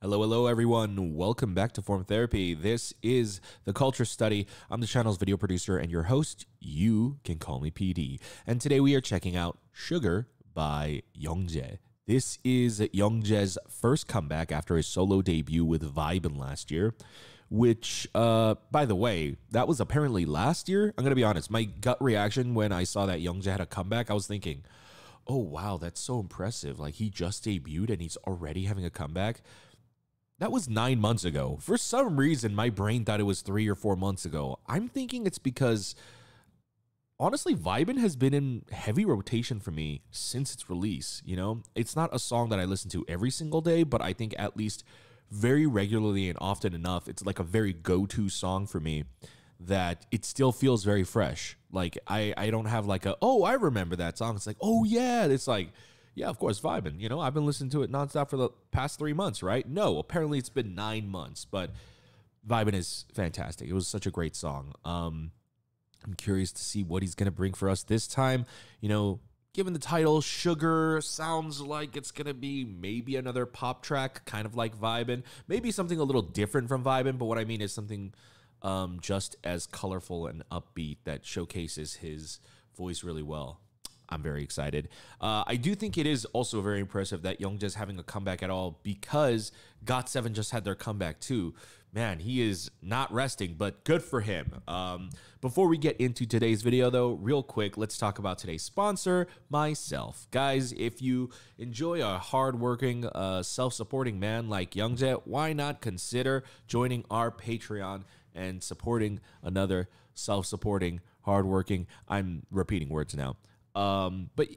Hello, hello, everyone. Welcome back to Form Therapy. This is the Culture Study. I'm the channel's video producer and your host. You can call me PD. And today we are checking out Sugar by Youngjae. This is Youngjae's first comeback after his solo debut with Vibin last year, which, by the way, that was apparently last year. I'm going to be honest. My gut reaction when I saw that Youngjae had a comeback, I was thinking, oh, wow, that's so impressive. Like, he just debuted and he's already having a comeback. That was 9 months ago. For some reason, my brain thought it was 3 or 4 months ago. I'm thinking it's because, honestly, Vibin has been in heavy rotation for me since its release. You know, it's not a song that I listen to every single day, but I think at least very regularly and often enough, it's like a very go-to song for me that it still feels very fresh. Like, I don't have like a, oh, I remember that song. It's like, oh, yeah. It's like, yeah, of course, Vibin. You know, I've been listening to it nonstop for the past 3 months, right? No, apparently it's been 9 months, but Vibin is fantastic. It was such a great song. I'm curious to see what he's going to bring for us this time. You know, given the title, Sugar sounds like it's going to be maybe another pop track, kind of like Vibin. Maybe something a little different from Vibin, but what I mean is something just as colorful and upbeat that showcases his voice really well. I'm very excited. I do think it is also very impressive that Youngjae's having a comeback at all because GOT7 just had their comeback too. Man, he is not resting, but good for him. Before we get into today's video though, real quick, let's talk about today's sponsor, myself. Guys, if you enjoy a hardworking, self-supporting man like Youngjae, why not consider joining our Patreon and supporting another self-supporting, hardworking, I'm repeating words now. But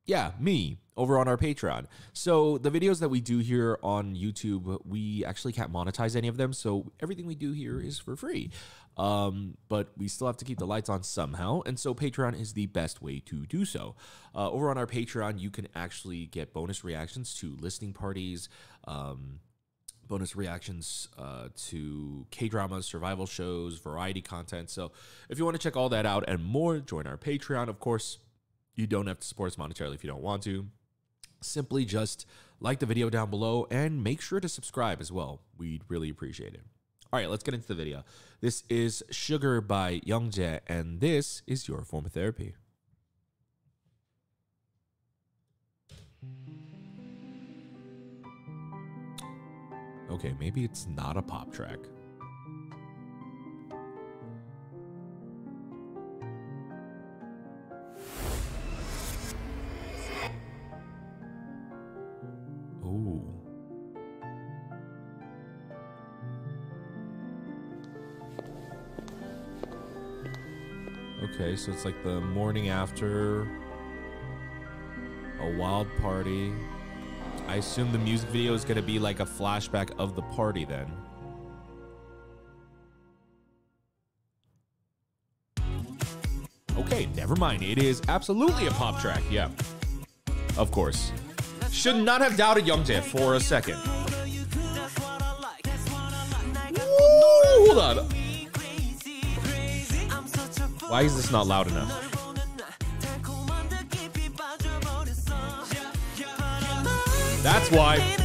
yeah, me over on our Patreon. So the videos that we do here on YouTube, we actually can't monetize any of them. So everything we do here is for free. But we still have to keep the lights on somehow. And so Patreon is the best way to do so. Over on our Patreon, you can actually get bonus reactions to listening parties, bonus reactions to K-dramas, survival shows, variety content. So if you want to check all that out and more, join our Patreon. Of course, you don't have to support us monetarily if you don't want to. Simply just like the video down below and make sure to subscribe as well. We'd really appreciate it. All right, let's get into the video. This is Sugar by Youngjae, and this is your form of therapy. Okay, maybe it's not a pop track. Ooh. Okay, so it's like the morning after a wild party. I assume the music video is going to be like a flashback of the party then. Okay, never mind. It is absolutely a pop track. Yeah, of course. Should not have doubted Youngjae for a second. Woo, hold on. Why is this not loud enough? That's why.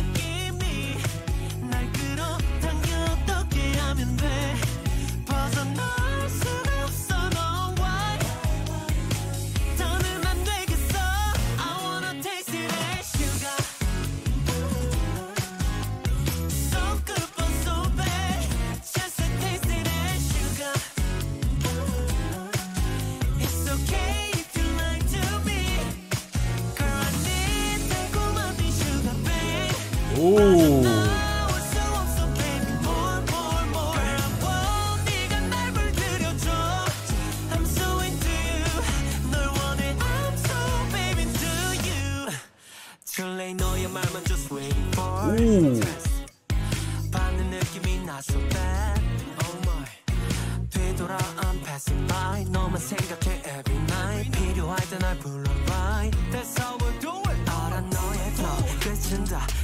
Ooh.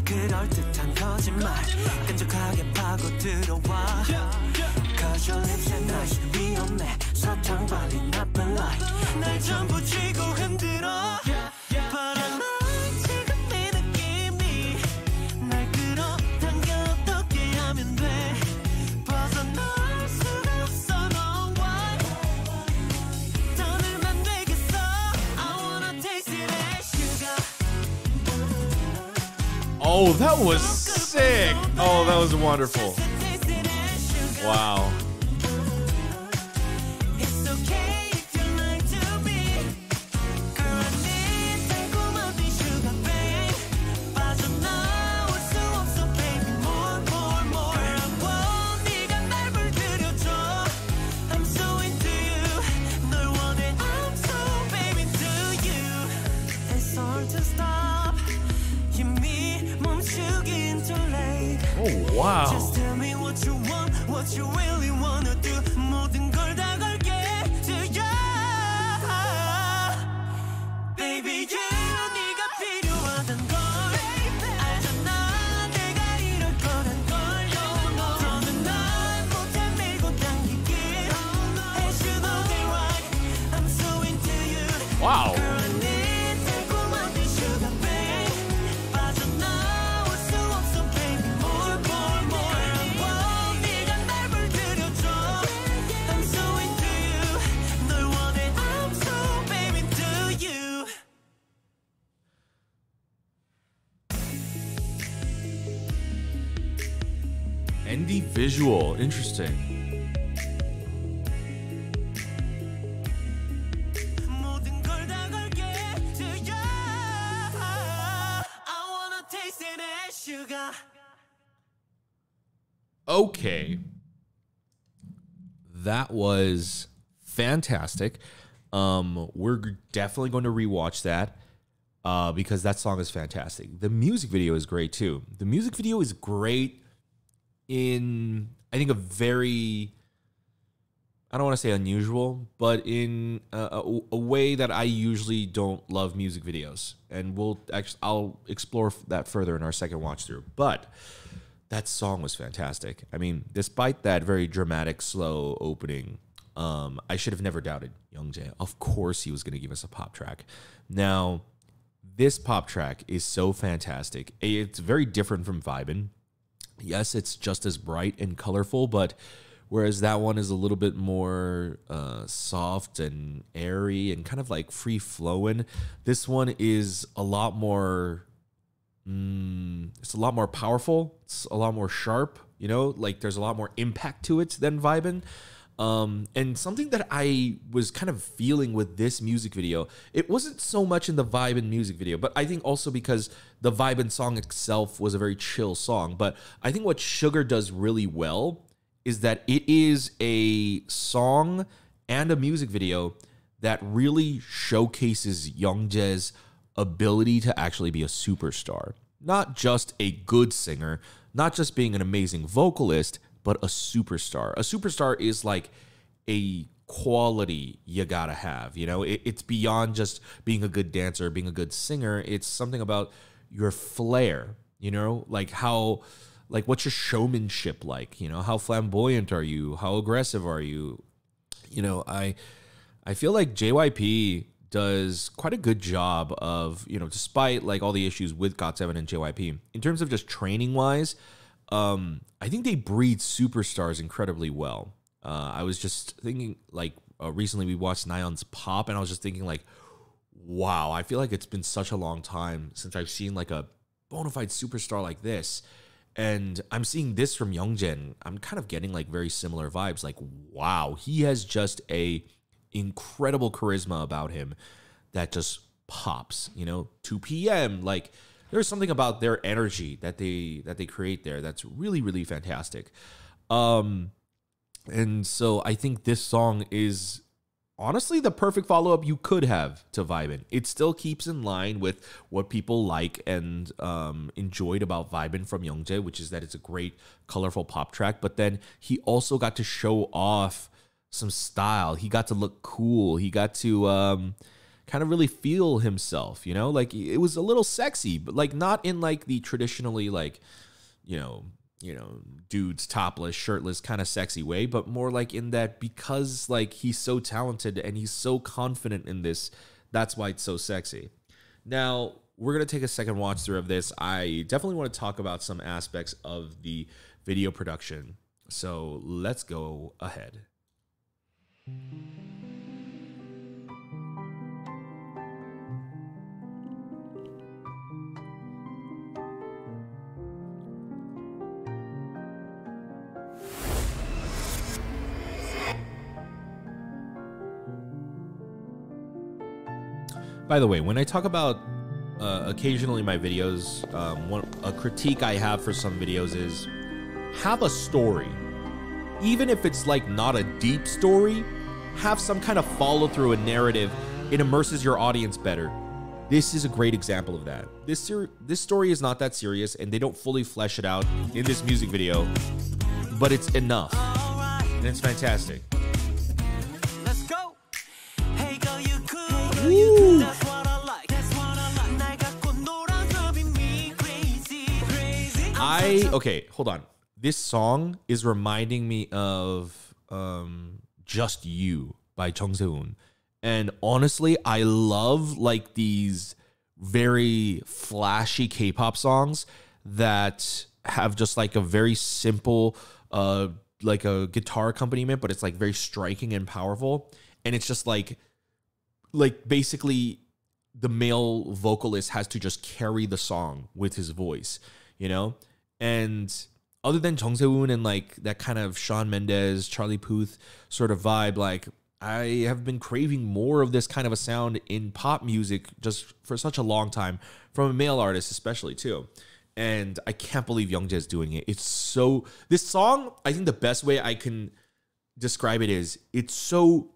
그럴듯한 거짓말 끈적하게 파고들어와 Cause your lips and eyes 위험해 사탕 발린 나쁜 lie 날 전부 쥐고 흔들어 바람아 지금 이 느낌이 날 끌어당겨 Oh, that was sick. Oh, that was wonderful. Wow. Oh, wow. Just tell me what you want, what you really wanna do. 모든 걸 다 걸게 to you. Baby, yeah, 네가 필요하단 걸 알잖아. 내가 이럴 거란 걸. 더는 난 못해 밀고 당기길. As you know they right, I'm so into you. Wow. Girl, I need 달콤한 네 sugar, babe. 빠져나올 수 없어, baby. More, more, more. I want 네가 날 물들여줘. I'm so into you. 널 원해, I'm so baby into you. ND visual. Interesting. 모든 걸 다 걸게 to you. I wanna taste it as sugar. Okay. That was fantastic. We're definitely going to rewatch that because that song is fantastic. The music video is great too. The music video is great in, I think, a very, I don't want to say unusual, but in a way that I usually don't love music videos. And I'll explore that further in our second watch through. But that song was fantastic. I mean, despite that very dramatic, slow opening, I should have never doubted Youngjae. Of course he was going to give us a pop track. Now, this pop track is so fantastic. It's very different from Vibin'. Yes, it's just as bright and colorful, but whereas that one is a little bit more soft and airy and kind of like free-flowing, this one is a lot more... it's a lot more powerful. It's a lot more sharp, you know, like there's a lot more impact to it than Vibin'. And something that I was kind of feeling with this music video, it wasn't so much in the Vibin' music video, but I think also because the Vibin' song itself was a very chill song. But I think what Sugar does really well is that it is a song and a music video that really showcases Youngjae's ability to actually be a superstar. Not just a good singer, not just being an amazing vocalist, but a superstar. A superstar is like a quality you gotta have, you know? It's beyond just being a good dancer, being a good singer. It's something about your flair, you know? Like what's your showmanship like? You know, how flamboyant are you? How aggressive are you? You know, I feel like JYP does quite a good job of, you know, despite like all the issues with GOT7 and JYP, in terms of just training wise, I think they breed superstars incredibly well. I was just thinking like recently we watched Nayeon's Pop, and I was just thinking like, wow, I feel like it's been such a long time since I've seen like a bona fide superstar like this. And I'm seeing this from Youngjae, and I'm kind of getting like very similar vibes. Like, wow, he has just a incredible charisma about him that just pops, you know. 2 p.m. like there's something about their energy that they create there that's really, really fantastic. And so I think this song is honestly the perfect follow-up you could have to Vibin'. It still keeps in line with what people like and enjoyed about Vibin' from Youngjae, which is that it's a great, colorful pop track. But then he also got to show off some style. He got to look cool. He got to kind of really feel himself, you know? Like, it was a little sexy, but like not in like the traditionally like, you know, dudes topless, shirtless kind of sexy way, but more like in that because like he's so talented and he's so confident in this, that's why it's so sexy. Now, we're going to take a second watch through of this. I definitely want to talk about some aspects of the video production. So let's go ahead. By the way, when I talk about occasionally my videos, a critique I have for some videos is have a story. Even if it's like not a deep story, have some kind of follow through, a narrative. It immerses your audience better. This is a great example of that. This story is not that serious, and they don't fully flesh it out in this music video, but it's enough, and it's fantastic. Let's go. Hey girl, you cool. Woo. That's what I like. That's what I like. 날 갖고 놀아서 be me crazy. Okay, hold on. This song is reminding me of Just You by Jung And honestly, I love like these very flashy K-pop songs that have just like a very simple like a guitar accompaniment, but it's like very striking and powerful. And it's just like basically the male vocalist has to just carry the song with his voice, you know? And other than Jung Se-woon and like that kind of Shawn Mendes, Charlie Puth sort of vibe, like I have been craving more of this kind of a sound in pop music just for such a long time, from a male artist especially too. And I can't believe Youngjae is doing it. It's so, this song, I think the best way I can describe it is it's so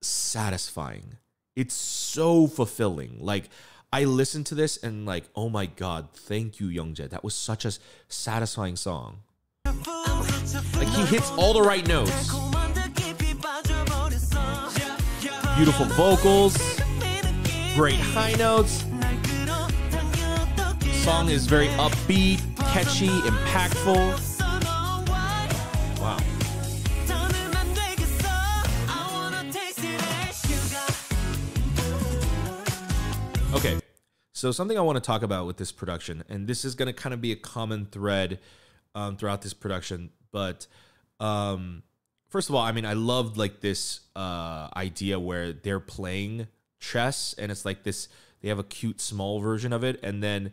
satisfying. It's so fulfilling. Like I listened to this and like, oh my God, thank you, Youngjae. That was such a satisfying song. Like he hits all the right notes. Beautiful vocals, great high notes. Song is very upbeat, catchy, impactful. Wow. Okay, so something I want to talk about with this production, and this is going to kind of be a common thread throughout this production, but first of all, I mean, I loved like this idea where they're playing chess, and it's like this, they have a cute small version of it, and then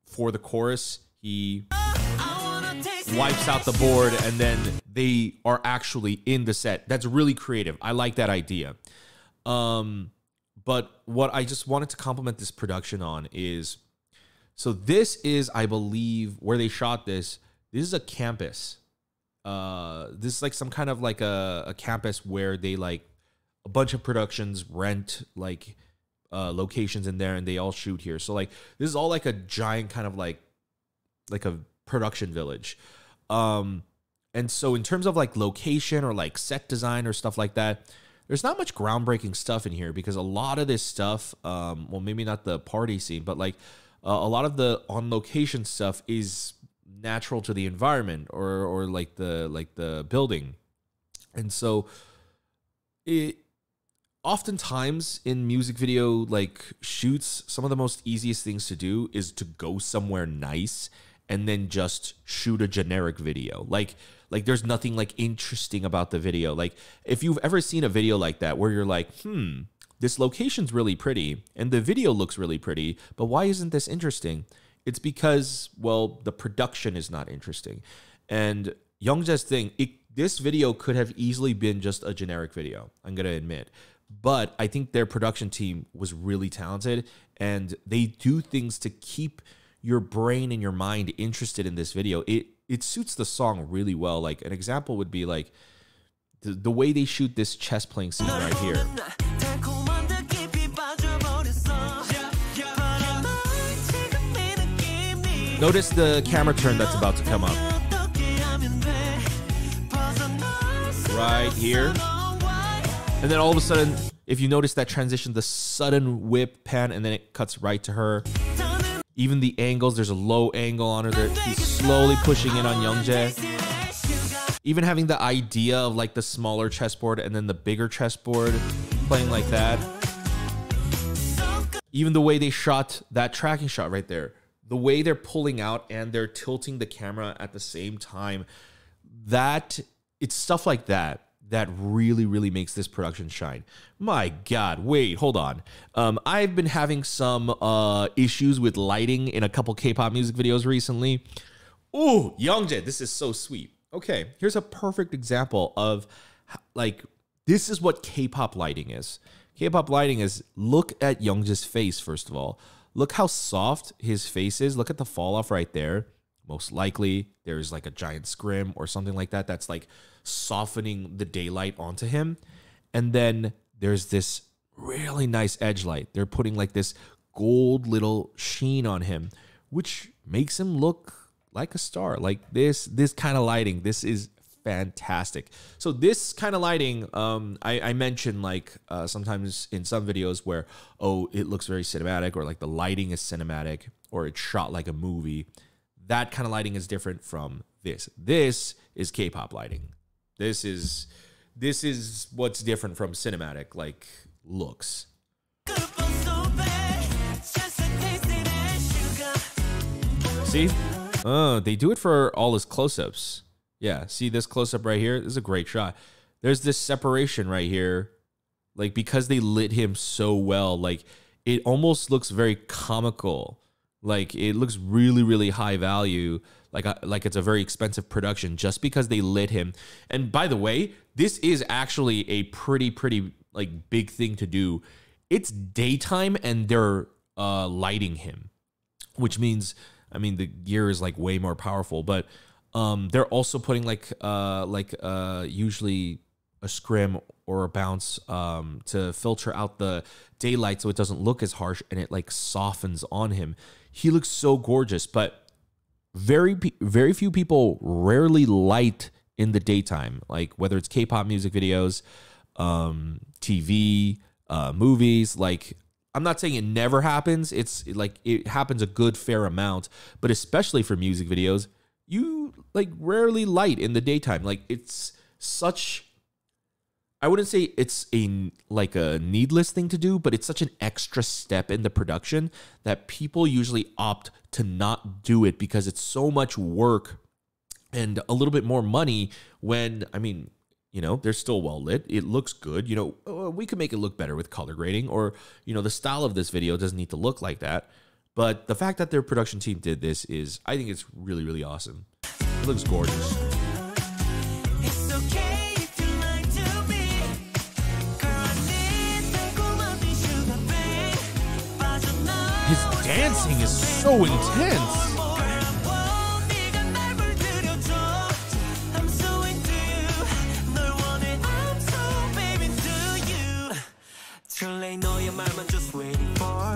for the chorus, he wipes out the board, and then they are actually in the set. That's really creative. I like that idea. But what I just wanted to compliment this production on is, so this is, I believe, where they shot this. This is a campus. This is like some kind of like a campus where they like a bunch of productions rent like locations in there, and they all shoot here. So like this is all like a giant kind of like a production village. And so in terms of like location or like set design or stuff like that, there's not much groundbreaking stuff in here, because a lot of this stuff, well, maybe not the party scene, but like a lot of the on location stuff is natural to the environment or like the building. And so it oftentimes in music video like shoots, some of the most easiest things to do is to go somewhere nice and then just shoot a generic video. Like there's nothing like interesting about the video. Like if you've ever seen a video like that where you're like, this location's really pretty and the video looks really pretty, but why isn't this interesting? It's because, well, the production is not interesting. And Youngjae's thing, this video could have easily been just a generic video, I'm going to admit. But I think their production team was really talented, and they do things to keep your brain and your mind interested in this video. It suits the song really well. Like an example would be like the way they shoot this chess playing scene right here. Notice the camera turn that's about to come up. Right here. And then all of a sudden, if you notice that transition, the sudden whip pan, and then it cuts right to her. Even the angles, there's a low angle on her. He's slowly pushing in on Youngjae. Even having the idea of like the smaller chessboard and then the bigger chessboard playing like that. Even the way they shot that tracking shot right there. The way they're pulling out and they're tilting the camera at the same time. It's stuff like that really, really makes this production shine. My God, wait, hold on. I've been having some issues with lighting in a couple K-pop music videos recently. Ooh, Youngjae, this is so sweet. Okay, here's a perfect example of like, this is what K-pop lighting is. K-pop lighting is, look at Youngjae's face, first of all. Look how soft his face is. Look at the fall off right there. Most likely there's like a giant scrim or something like that that's like softening the daylight onto him. And then there's this really nice edge light. They're putting like this gold little sheen on him, which makes him look like a star. Like this kind of lighting, this is fantastic. So this kind of lighting, I mentioned like sometimes in some videos where, oh, it looks very cinematic, or like the lighting is cinematic, or it's shot like a movie. That kind of lighting is different from this. This is K-pop lighting. This is what's different from cinematic like looks. See? They do it for all his close-ups. Yeah, see this close-up right here? This is a great shot. There's this separation right here. Like, because they lit him so well, like, it almost looks very comical. Like, it looks really, really high value. Like it's a very expensive production just because they lit him. And by the way, this is actually a pretty, like, big thing to do. It's daytime and they're lighting him, which means, I mean, the gear is, like, way more powerful, but they're also putting usually a scrim or a bounce to filter out the daylight so it doesn't look as harsh, and it like softens on him. He looks so gorgeous, but very few people rarely light in the daytime, like whether it's K-pop music videos, TV, movies. Like, I'm not saying it never happens. It's like it happens a good fair amount, but especially for music videos, you like rarely light in the daytime. Like, it's such, I wouldn't say it's a needless thing to do, but it's such an extra step in the production that people usually opt to not do it because it's so much work and a little bit more money when, I mean, you know, they're still well lit. It looks good. You know, we could make it look better with color grading, or, you know, the style of this video doesn't need to look like that. But the fact that their production team did this is, I think it's really, really awesome. It looks gorgeous. His dancing is so intense.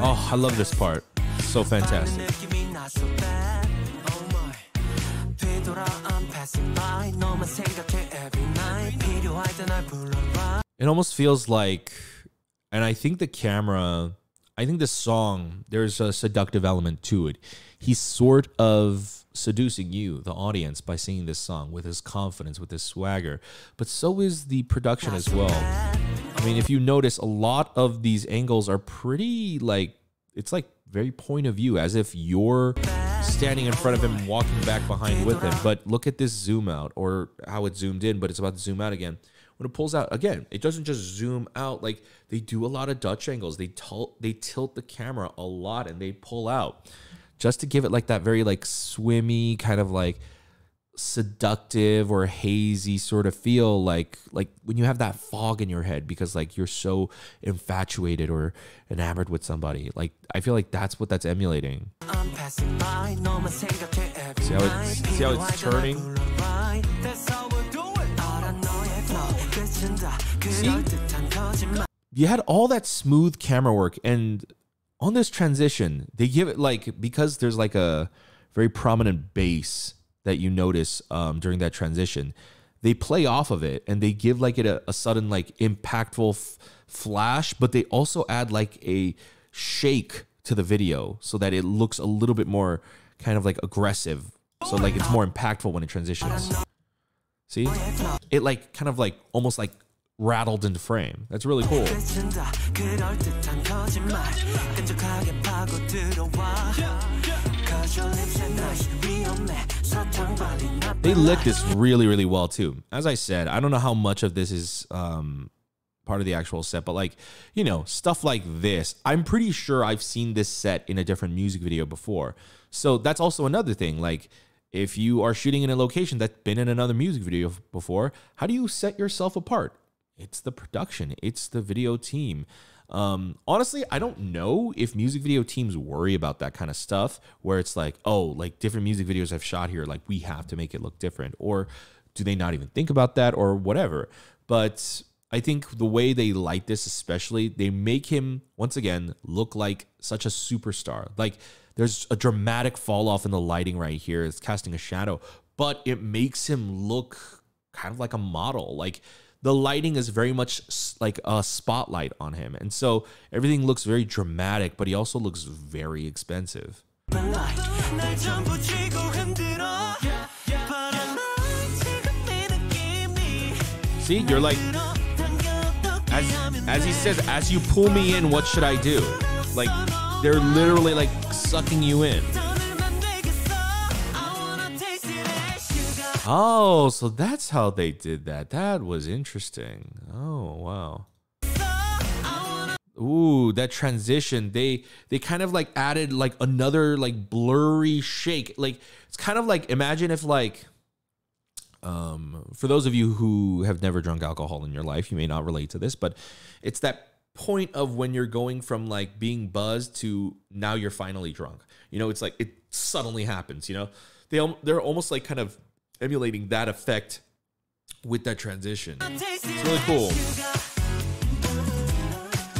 Oh, I love this part. So fantastic. It almost feels like, and I think the camera, I think the song, there's a seductive element to it. He's sort of seducing you, the audience, by singing this song with his confidence, with his swagger. But so is the production as well. I mean, if you notice, a lot of these angles are pretty, like, it's like very point of view, as if you're standing in front of him and walking back behind with him. But look at this zoom out, or how it zoomed in, but it's about to zoom out again. When it pulls out, again, it doesn't just zoom out. Like, they do a lot of Dutch angles. They tilt the camera a lot and they pull out just to give it like that very like swimmy, kind of like seductive or hazy sort of feel, like when you have that fog in your head because like you're so infatuated or enamored with somebody. Like, I feel like that's what that's emulating. See how it's turning? See? You had all that smooth camera work, and on this transition, they give it like, because there's like a very prominent bass that you notice during that transition, they play off of it and they give like it a sudden like impactful flash, but they also add like a shake to the video so that it looks a little bit more kind of like aggressive. So like it's more impactful when it transitions. See? It like kind of like almost like rattled into frame. That's really cool. They lit this really, really well too. As I said, I don't know how much of this is part of the actual set, but like, you know, stuff like this, I'm pretty sure I've seen this set in a different music video before. So that's also another thing. Like, if you are shooting in a location that's been in another music video before, how do you set yourself apart? it's the production, it's the video team. Honestly, I don't know if music video teams worry about that kind of stuff where it's like, oh, like different music videos I've shot here, like we have to make it look different, or do they not even think about that or whatever? But I think the way they light this, especially, they make him once again look like such a superstar. Like there's a dramatic fall off in the lighting right here. It's casting a shadow, but it makes him look kind of like a model. Like the lighting is very much like a spotlight on him. And so everything looks very dramatic, but he also looks very expensive. See, you're like, as he says, as you pull me in, what should I do? Like, they're literally like sucking you in. Oh, so that's how they did that. That was interesting. Oh, wow. Ooh, that transition. They kind of like added like another like blurry shake. Like it's kind of like, imagine if like for those of you who have never drunk alcohol in your life, you may not relate to this, but it's that point of when you're going from like being buzzed to now you're finally drunk. You know, it's like it suddenly happens, you know. They're almost like kind of emulating that effect with that transition. It's really cool.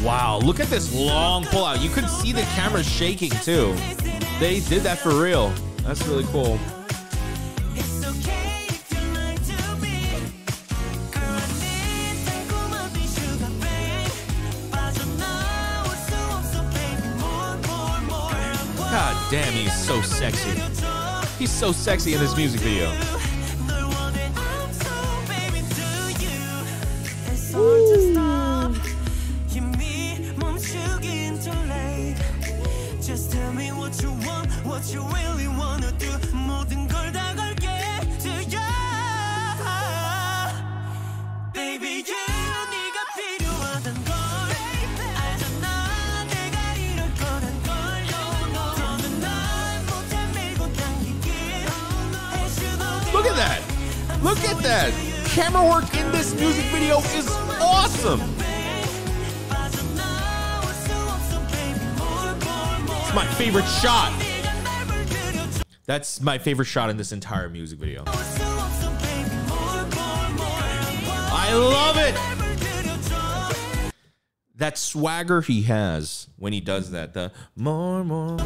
Wow, look at this long pull out. You could see the camera shaking too. They did that for real. That's really cool. God damn, he's so sexy. He's so sexy in this music video. Just tell me what you want, what you really wanna do. 모든 걸 다 걸게 to you. Baby, yeah, 네가 필요하단 걸 알잖아. 내가 이럴 거란 걸. 더는 날 못해 밀고 당기길 해주고. Look at that! Look at that! Camera work in this music video is awesome! It's my favorite shot. That's my favorite shot in this entire music video. I love it. That swagger he has when he does that. The more.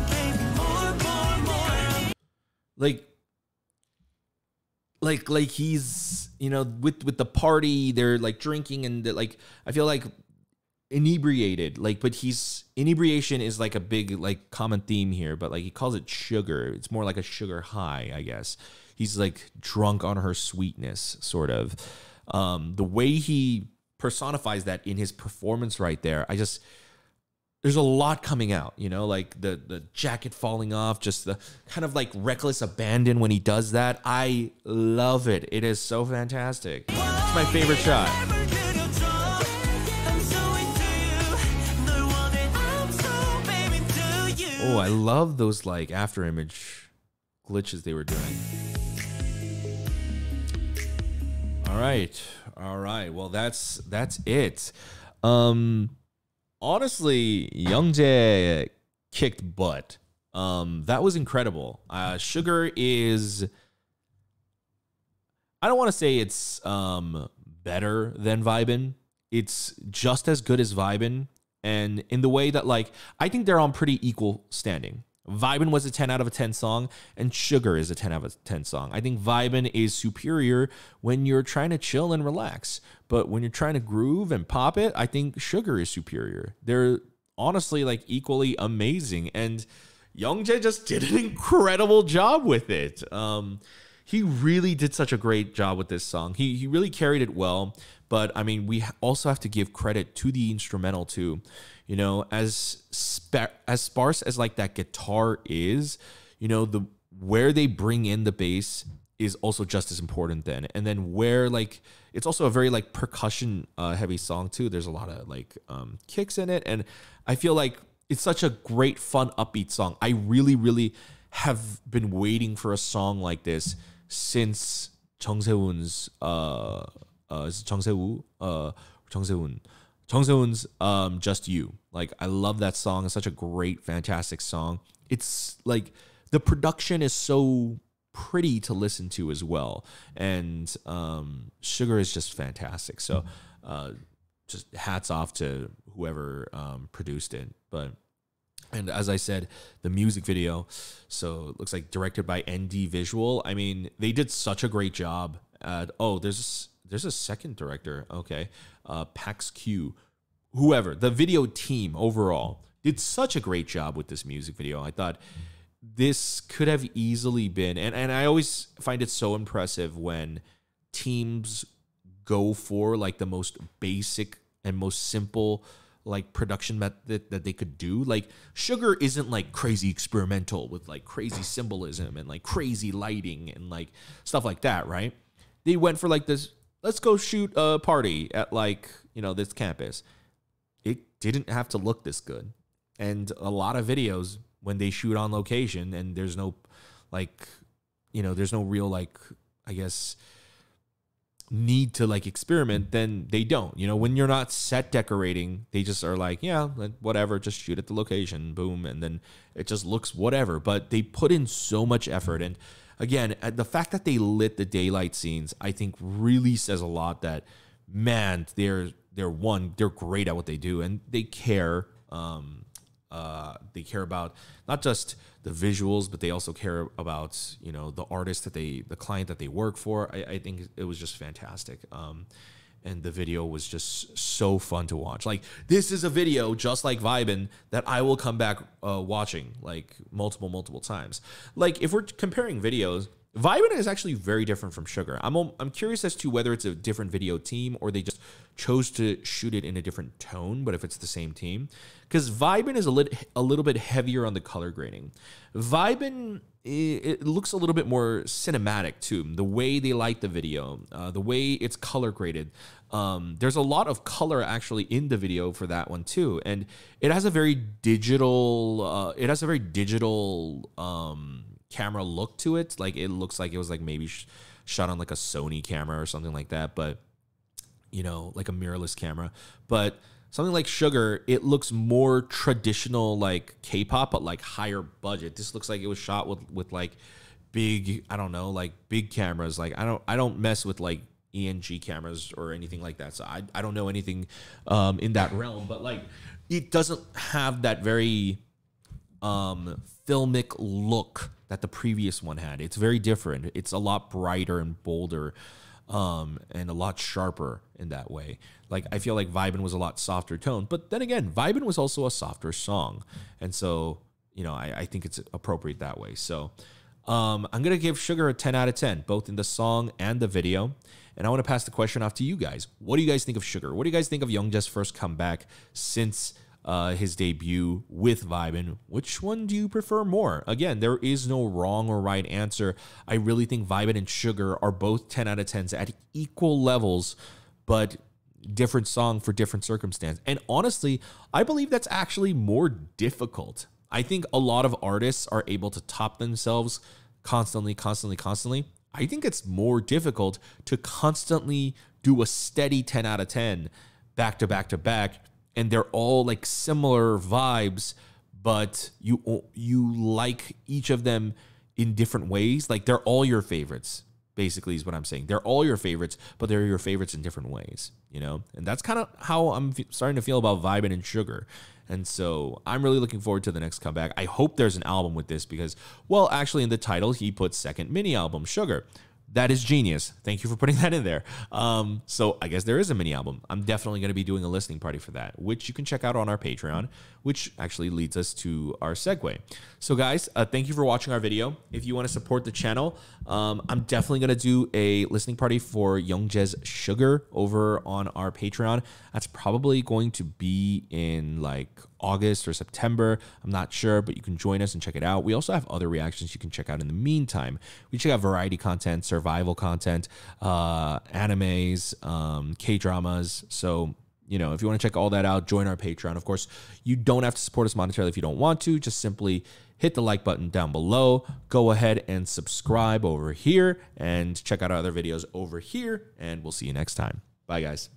Like he's, you know, with the party, they're like drinking and like I feel like inebriated, like, but inebriation is like a big like common theme here, but like he calls it sugar. It's more like a sugar high, I guess. He's like drunk on her sweetness, sort of. The way he personifies that in his performance right there, there's a lot coming out, you know, like the jacket falling off, just the kind of like reckless abandon when he does that. I love it. It is so fantastic. It's my favorite shot. Oh, I love those like after image glitches they were doing. All right. Well, that's it. Honestly, Youngjae kicked butt. That was incredible. Sugar is, I don't want to say it's better than Vibin. It's just as good as Vibin. And in the way that, like, I think they're on pretty equal standing. Vibin was a 10 out of a 10 song, and Sugar is a 10 out of a 10 song. I think Vibin is superior when you're trying to chill and relax. But when you're trying to groove and pop it, I think Sugar is superior. They're honestly, like, equally amazing. And Youngjae just did an incredible job with it. He really did such a great job with this song. He really carried it well. But, I mean, we also have to give credit to the instrumental, too. You know, as sparse as, like, that guitar is, you know, where they bring in the bass is also just as important then. And then where, like, it's also a very, like, percussion heavy song, too. There's a lot of, like, kicks in it. And I feel like it's such a great, fun, upbeat song. I really, really have been waiting for a song like this since Jung Se-woon's... 정세우 Jungseun's Just You. Like, I love that song. It's such a great, fantastic song. It's like the production is so pretty to listen to as well. And Sugar is just fantastic. So just hats off to whoever produced it. And as I said, the music video, so it looks like directed by ND Visual. I mean, they did such a great job at, there's a second director. Okay. Pax Q, whoever, the video team overall did such a great job with this music video. I thought this could have easily been, and I always find it so impressive when teams go for like the most basic and most simple like production method that they could do. Like Sugar isn't like crazy experimental with like crazy symbolism and like crazy lighting and like stuff like that, right? They went for like this, let's go shoot a party at like, this campus. It didn't have to look this good. And a lot of videos when they shoot on location and there's no like, there's no real like, I guess, need to like experiment, then they don't. When you're not set decorating, they just are like, yeah, whatever, just shoot at the location, boom, and then it just looks whatever. But they put in so much effort, and again, the fact that they lit the daylight scenes, I think really says a lot that, man, they're great at what they do, and they care. They care about not just the visuals, but they also care about, the artist the client that they work for. I think it was just fantastic. And the video was just so fun to watch. Like, this is a video just like Vibin that I will come back watching like multiple times. Like, if we're comparing videos, Vibin is actually very different from Sugar. I'm curious as to whether it's a different video team or they just chose to shoot it in a different tone, but if it's the same team. Because Vibin is a little bit heavier on the color grading. Vibin, it looks a little bit more cinematic too. The way they light the video, the way it's color graded. There's a lot of color actually in the video for that one too. And it has a very digital, camera look to it. Like, it looks like it was like maybe shot on like a Sony camera or something like that, but like a mirrorless camera. But something like Sugar, it looks more traditional like K-pop, but like higher budget. This looks like it was shot with like big, I don't know, like big cameras. Like I don't mess with like ENG cameras or anything like that, so I don't know anything in that realm. But like, it doesn't have that very filmic look that the previous one had. It's very different. It's a lot brighter and bolder, and a lot sharper in that way. Like, I feel like Vibin was a lot softer tone, but then again, Vibin was also a softer song, and so I think it's appropriate that way. So I'm gonna give Sugar a 10 out of 10, both in the song and the video. And I want to pass the question off to you guys. What do you guys think of Sugar? What do you guys think of Youngjae's first comeback since his debut with Vibin? Which one do you prefer more? Again, there is no wrong or right answer. I really think Vibin and Sugar are both 10 out of 10s at equal levels, but different song for different circumstance. And honestly, I believe that's actually more difficult. I think a lot of artists are able to top themselves constantly. I think it's more difficult to constantly do a steady 10 out of 10 back to back. And they're all like similar vibes, but you like each of them in different ways. Like, they're all your favorites, basically, is what I'm saying. They're all your favorites, but they're your favorites in different ways, And that's kind of how I'm starting to feel about Vibin and Sugar. And so I'm really looking forward to the next comeback. I hope there's an album with this because, well, actually in the title, he put second mini album, Sugar. That is genius. Thank you for putting that in there. So I guess there is a mini album. I'm definitely going to be doing a listening party for that, which you can check out on our Patreon, which actually leads us to our segue. So guys, thank you for watching our video. If you want to support the channel, I'm definitely going to do a listening party for Youngjae's Sugar over on our Patreon. That's probably going to be in like August or September. I'm not sure, but you can join us and check it out. We also have other reactions you can check out in the meantime. We check out variety content, survival content, animes, K-dramas. So, if you want to check all that out, join our Patreon. Of course, you don't have to support us monetarily if you don't want to. Just simply hit the like button down below. Go ahead and subscribe over here and check out our other videos over here. And we'll see you next time. Bye, guys.